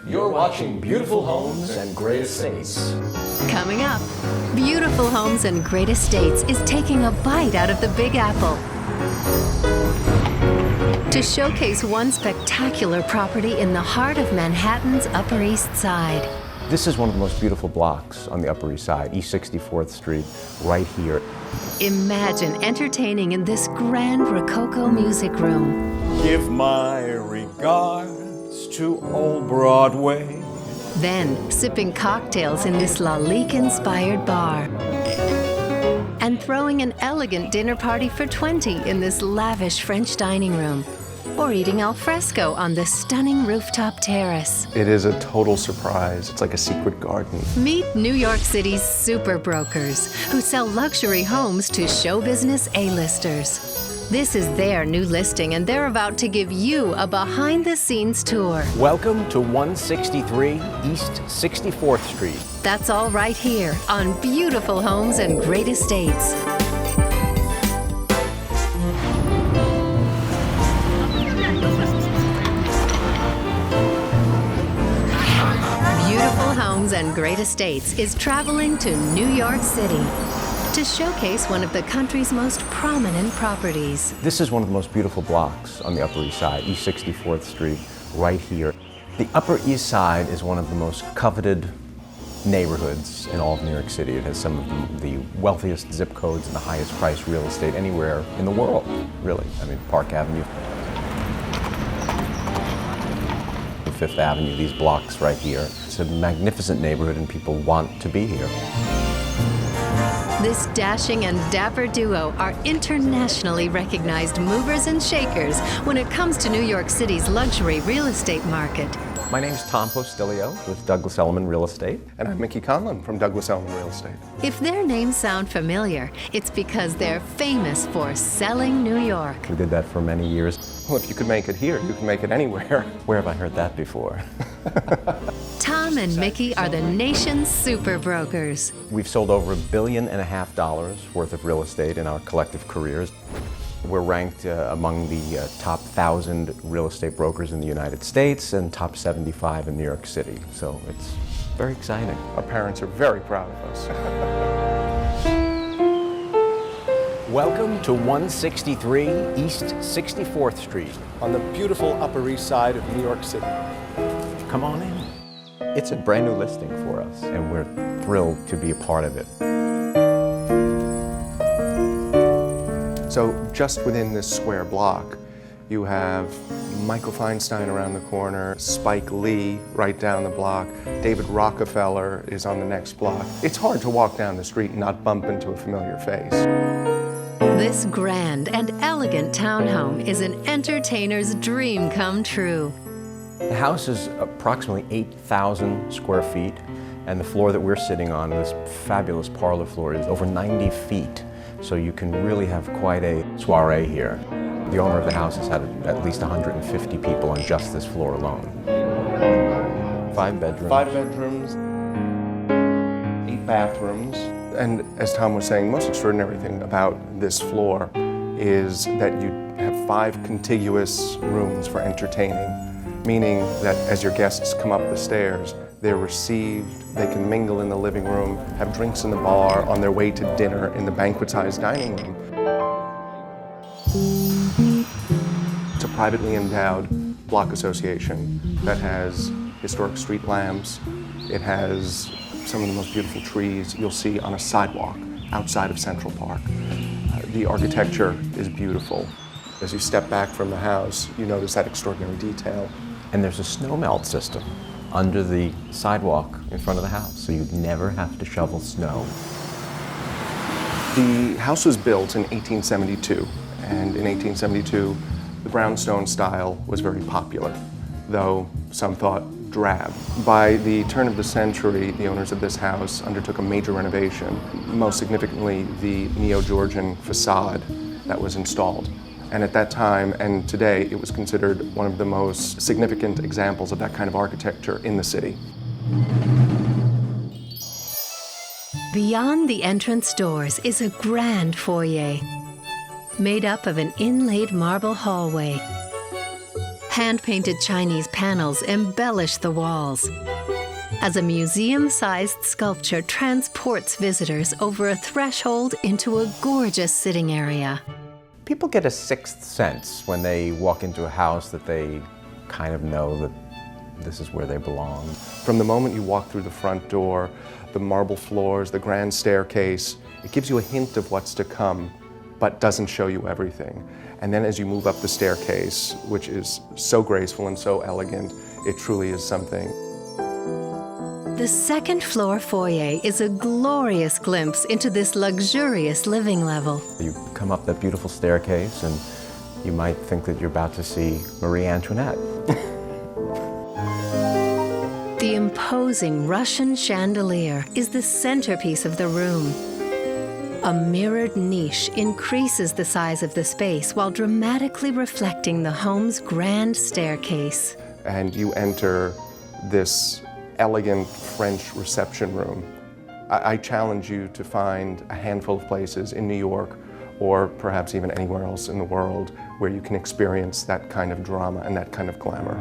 You're watching Beautiful Homes and Great Estates. Coming up, Beautiful Homes and Great Estates is taking a bite out of the Big Apple to showcase one spectacular property in the heart of Manhattan's Upper East Side. This is one of the most beautiful blocks on the Upper East Side, East 64th Street, right here. Imagine entertaining in this grand Rococo music room. Give my regards to old Broadway. Then sipping cocktails in this Lalique-inspired bar. And throwing an elegant dinner party for 20 in this lavish French dining room. Or eating al fresco on this stunning rooftop terrace. It is a total surprise. It's like a secret garden. Meet New York City's super brokers who sell luxury homes to show business A-listers. This is their new listing, and they're about to give you a behind-the-scenes tour. Welcome to 163 East 64th Street. That's all right here on Beautiful Homes and Great Estates. Beautiful Homes and Great Estates is traveling to New York City to showcase one of the country's most prominent properties. This is one of the most beautiful blocks on the Upper East Side, East 64th Street, right here. The Upper East Side is one of the most coveted neighborhoods in all of New York City. It has some of the wealthiest zip codes and the highest priced real estate anywhere in the world, really. I mean, Park Avenue, Fifth Avenue, these blocks right here. It's a magnificent neighborhood and people want to be here. This dashing and dapper duo are internationally recognized movers and shakers when it comes to New York City's luxury real estate market. My name's Tom Postilio with Douglas Elliman Real Estate. And I'm Mickey Conlon from Douglas Elliman Real Estate. If their names sound familiar, it's because they're famous for selling New York. We did that for many years. Well, if you could make it here, you can make it anywhere. Where have I heard that before? Tom and Mickey are the nation's super brokers. We've sold over $1.5 billion worth of real estate in our collective careers. We're ranked among the top 1,000 real estate brokers in the United States and top 75 in New York City. So it's very exciting. Our parents are very proud of us. Welcome to 163 East 64th Street. On the beautiful Upper East Side of New York City. Come on in. It's a brand new listing for us, and we're thrilled to be a part of it. So just within this square block, you have Michael Feinstein around the corner, Spike Lee right down the block, David Rockefeller is on the next block. It's hard to walk down the street and not bump into a familiar face. This grand and elegant townhome is an entertainer's dream come true. The house is approximately 8,000 square feet, and the floor that we're sitting on, this fabulous parlor floor, is over 90 feet. So you can really have quite a soiree here. The owner of the house has had at least 150 people on just this floor alone. 5 bedrooms. 5 bedrooms, 8 bathrooms. And as Tom was saying, the most extraordinary thing about this floor is that you have 5 contiguous rooms for entertaining, meaning that as your guests come up the stairs, they're received, they can mingle in the living room, have drinks in the bar, on their way to dinner in the banquet-sized dining room. It's a privately endowed block association that has historic street lamps. It has some of the most beautiful trees you'll see on a sidewalk outside of Central Park. The architecture is beautiful. As you step back from the house, you notice that extraordinary detail. And there's a snow melt system under the sidewalk in front of the house, so you'd never have to shovel snow. The house was built in 1872, and in 1872, the brownstone style was very popular, though some thought drab. By the turn of the century, the owners of this house undertook a major renovation, most significantly the Neo-Georgian facade that was installed. And at that time and today, it was considered one of the most significant examples of that kind of architecture in the city. Beyond the entrance doors is a grand foyer, made up of an inlaid marble hallway, hand-painted Chinese panels embellish the walls, as a museum-sized sculpture transports visitors over a threshold into a gorgeous sitting area. People get a sixth sense when they walk into a house that they kind of know that this is where they belong. From the moment you walk through the front door, the marble floors, the grand staircase, it gives you a hint of what's to come, but doesn't show you everything. And then as you move up the staircase, which is so graceful and so elegant, it truly is something. The second floor foyer is a glorious glimpse into this luxurious living level. You come up that beautiful staircase and you might think that you're about to see Marie Antoinette. The imposing Russian chandelier is the centerpiece of the room. A mirrored niche increases the size of the space while dramatically reflecting the home's grand staircase. And you enter this elegant French reception room. I challenge you to find a handful of places in New York, or perhaps even anywhere else in the world, where you can experience that kind of drama and that kind of glamour.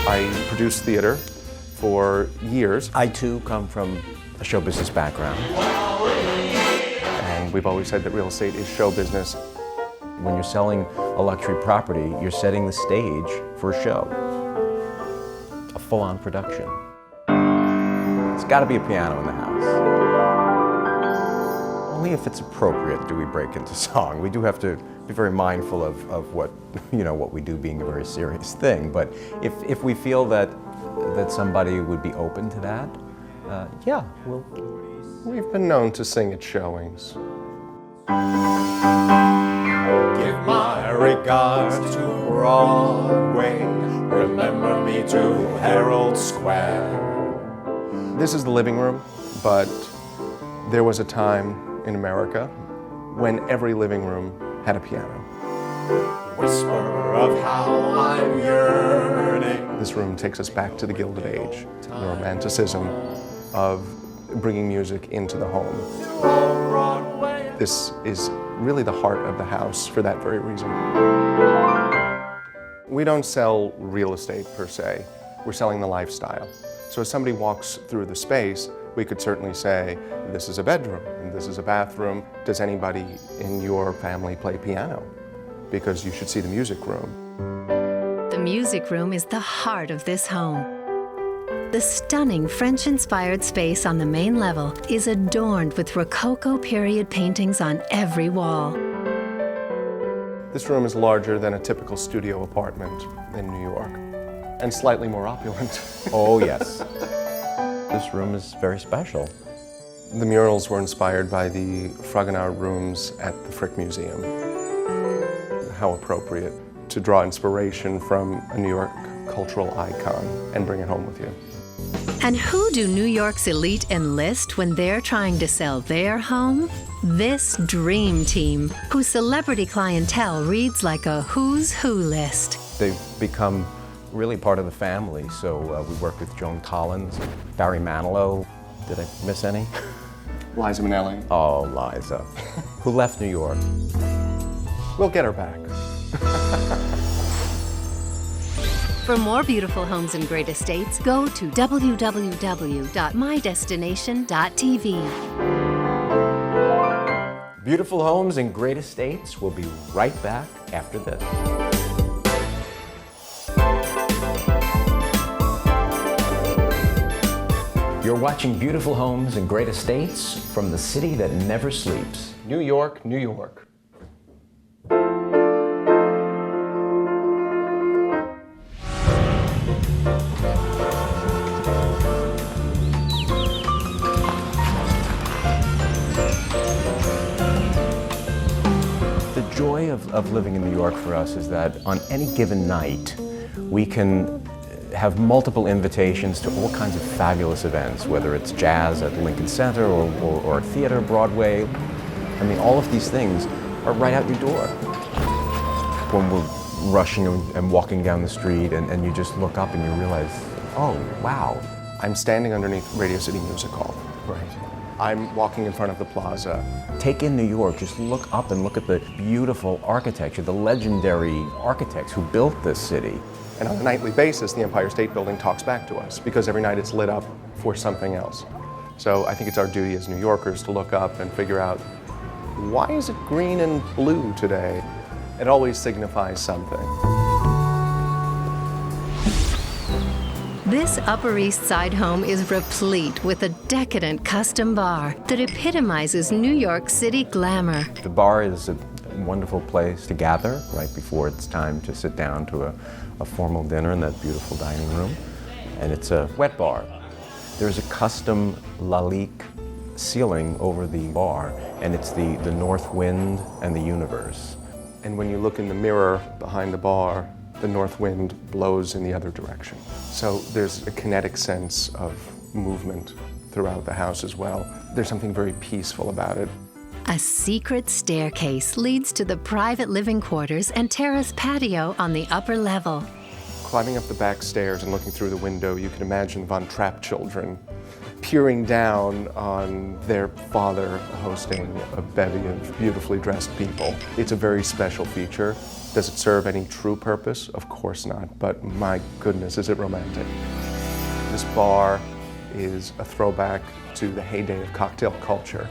I produced theater for years. I too come from a show business background. And we've always said that real estate is show business. When you're selling a luxury property, you're setting the stage for a show, a full-on production. There's got to be a piano in the house. Only if it's appropriate do we break into song. We do have to be very mindful of what, what we do being a very serious thing. But if we feel that somebody would be open to that, yeah, we've been known to sing at showings. Give my regards to Broadway. Remember me to Herald Square. This is the living room, but there was a time in America when every living room had a piano. Whisper of how I'm yearning. This room takes us back to the Gilded Age, the romanticism of bringing music into the home. This is really the heart of the house for that very reason. We don't sell real estate per se, we're selling the lifestyle. So as somebody walks through the space, we could certainly say, this is a bedroom, and this is a bathroom. Does anybody in your family play piano? Because you should see the music room. The music room is the heart of this home. The stunning French-inspired space on the main level is adorned with Rococo period paintings on every wall. This room is larger than a typical studio apartment in New York, and slightly more opulent. Oh yes. This room is very special. The murals were inspired by the Fragonard rooms at the Frick Museum. How appropriate to draw inspiration from a New York cultural icon and bring it home with you. And who do New York's elite enlist when they're trying to sell their home? This dream team, whose celebrity clientele reads like a who's who list. They've become really part of the family, so we work with Joan Collins, Barry Manilow. Did I miss any? Liza Minnelli. Oh, Liza, who left New York. We'll get her back. For more beautiful homes and great estates, go to www.mydestination.tv. Beautiful homes and great estates. We'll be right back after this. You're watching Beautiful Homes and Great Estates from the city that never sleeps. New York, New York. The joy of living in New York for us is that on any given night, we can have multiple invitations to all kinds of fabulous events, whether it's jazz at Lincoln Center or theater, Broadway. I mean, all of these things are right out your door. When we're rushing and walking down the street and you just look up and you realize, oh, wow. I'm standing underneath Radio City Music Hall. Right. I'm walking in front of the plaza. Take in New York, just look up and look at the beautiful architecture, the legendary architects who built this city. And on a nightly basis, the Empire State Building talks back to us because every night it's lit up for something else. So I think it's our duty as New Yorkers to look up and figure out, why is it green and blue today? It always signifies something. This Upper East Side home is replete with a decadent custom bar that epitomizes New York City glamour. The bar is a wonderful place to gather right before it's time to sit down to a formal dinner in that beautiful dining room. And it's a wet bar. There's a custom lalique ceiling over the bar, and it's the north wind and the universe. And when you look in the mirror behind the bar, the north wind blows in the other direction. So there's a kinetic sense of movement throughout the house as well. There's something very peaceful about it. A secret staircase leads to the private living quarters and terrace patio on the upper level. Climbing up the back stairs and looking through the window, you can imagine Von Trapp children peering down on their father hosting a bevy of beautifully dressed people. It's a very special feature. Does it serve any true purpose? Of course not, but my goodness, is it romantic. This bar is a throwback to the heyday of cocktail culture,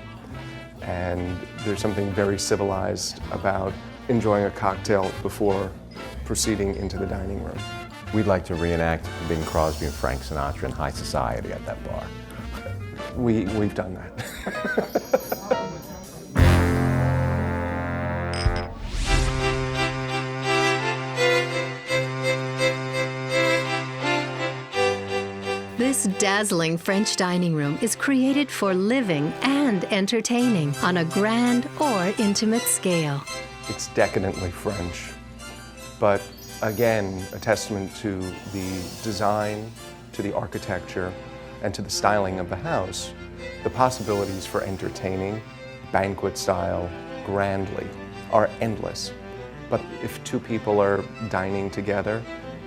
and there's something very civilized about enjoying a cocktail before proceeding into the dining room. We'd like to reenact Bing Crosby and Frank Sinatra in high society at that bar. We've done that. This dazzling French dining room is created for living and entertaining on a grand or intimate scale. It's decadently French, but again, a testament to the design, to the architecture, and to the styling of the house. The possibilities for entertaining, banquet style, grandly, are endless. But if two people are dining together,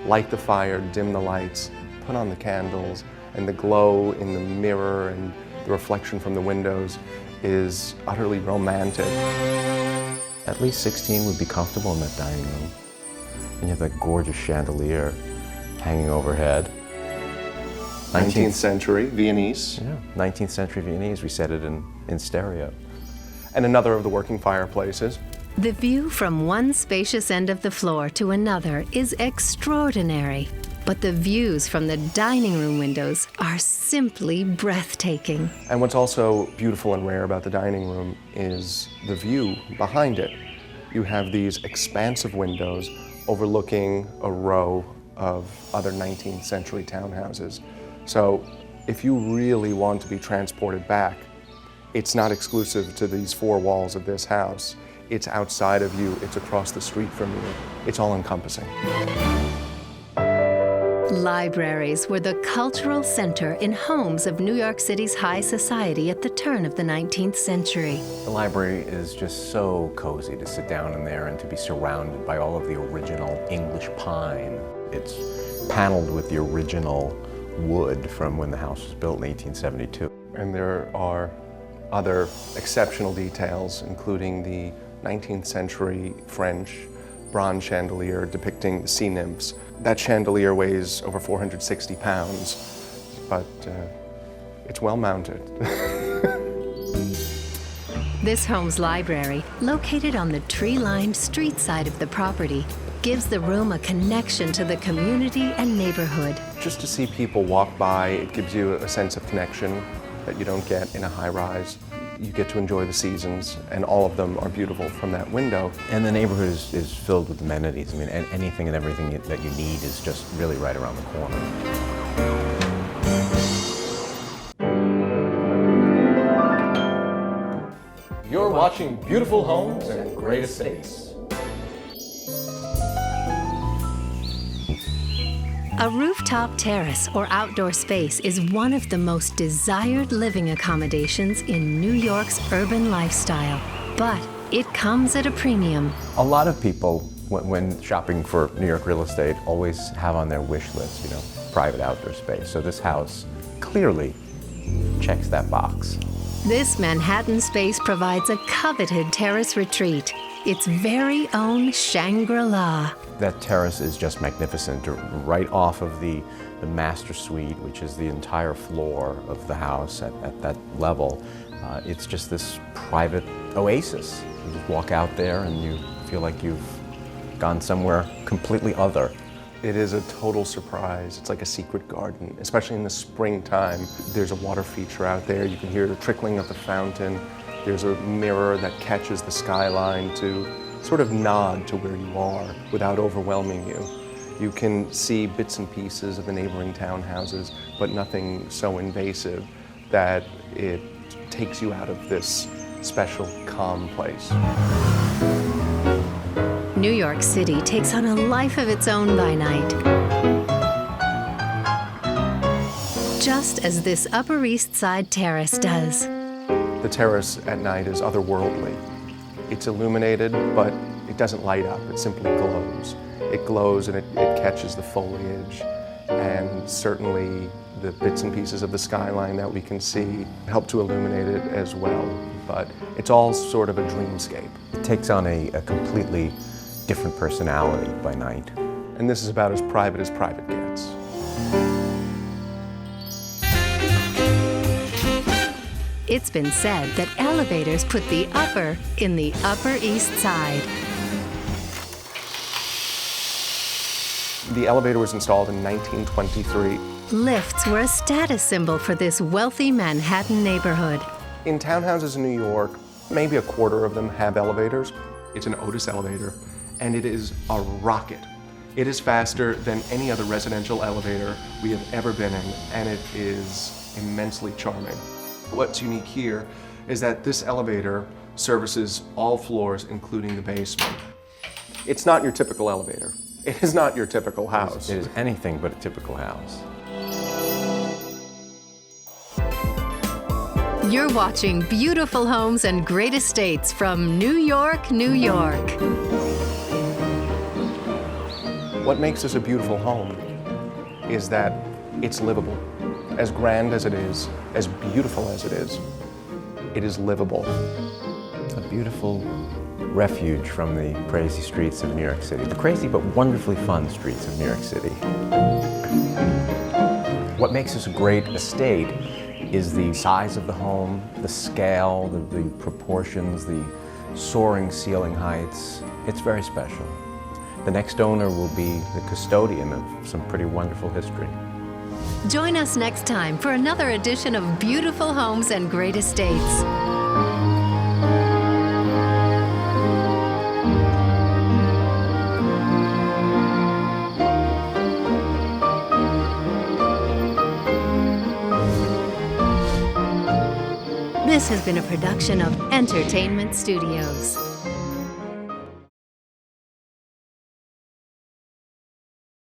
light the fire, dim the lights, put on the candles, and the glow in the mirror and the reflection from the windows is utterly romantic. At least 16 would be comfortable in that dining room. And you have that gorgeous chandelier hanging overhead. 19th century Viennese. Yeah, 19th century Viennese. We set it in stereo. And another of the working fireplaces. The view from one spacious end of the floor to another is extraordinary, but the views from the dining room windows are simply breathtaking. And what's also beautiful and rare about the dining room is the view behind it. You have these expansive windows overlooking a row of other 19th century townhouses. So if you really want to be transported back, it's not exclusive to these four walls of this house. It's outside of you, it's across the street from you. It's all encompassing. Libraries were the cultural center in homes of New York City's high society at the turn of the 19th century. The library is just so cozy to sit down in there and to be surrounded by all of the original English pine. It's paneled with the original wood from when the house was built in 1872. And there are other exceptional details, including the 19th century French bronze chandelier depicting the sea nymphs. That chandelier weighs over 460 pounds, but it's well mounted. This home's library, located on the tree-lined street side of the property, gives the room a connection to the community and neighborhood. Just to see people walk by, it gives you a sense of connection that you don't get in a high-rise. You get to enjoy the seasons, and all of them are beautiful from that window. And the neighborhood is filled with amenities. I mean, anything and everything that you need is just really right around the corner. You're watching Beautiful Homes and Great Estates. A rooftop terrace or outdoor space is one of the most desired living accommodations in New York's urban lifestyle, but it comes at a premium. A lot of people, when shopping for New York real estate, always have on their wish list, private outdoor space. So this house clearly checks that box. This Manhattan space provides a coveted terrace retreat, its very own Shangri-La. That terrace is just magnificent. Right off of the master suite, which is the entire floor of the house at that level, it's just this private oasis. You just walk out there and you feel like you've gone somewhere completely other. It is a total surprise. It's like a secret garden, especially in the springtime. There's a water feature out there. You can hear the trickling of the fountain. There's a mirror that catches the skyline to sort of nod to where you are without overwhelming you. You can see bits and pieces of the neighboring townhouses, but nothing so invasive that it takes you out of this special, calm place. New York City takes on a life of its own by night. Just as this Upper East Side terrace does. The terrace at night is otherworldly. It's illuminated, but it doesn't light up. It simply glows. It glows and it catches the foliage, and certainly the bits and pieces of the skyline that we can see help to illuminate it as well. But it's all sort of a dreamscape. It takes on a completely different personality by night. And this is about as private gets. It's been said that elevators put the upper in the Upper East Side. The elevator was installed in 1923. Lifts were a status symbol for this wealthy Manhattan neighborhood. In townhouses in New York, maybe a quarter of them have elevators. It's an Otis elevator, and it is a rocket. It is faster than any other residential elevator we have ever been in, and it is immensely charming. What's unique here is that this elevator services all floors, including the basement. It's not your typical elevator. It is not your typical house. It is anything but a typical house. You're watching Beautiful Homes and Great Estates from New York, New York. What makes this a beautiful home is that it's livable. As grand as it is, as beautiful as it is livable. A beautiful refuge from the crazy streets of New York City. The crazy but wonderfully fun streets of New York City. What makes this a great estate is the size of the home, the scale, the proportions, the soaring ceiling heights. It's very special. The next owner will be the custodian of some pretty wonderful history. Join us next time for another edition of Beautiful Homes and Great Estates. This has been a production of Entertainment Studios.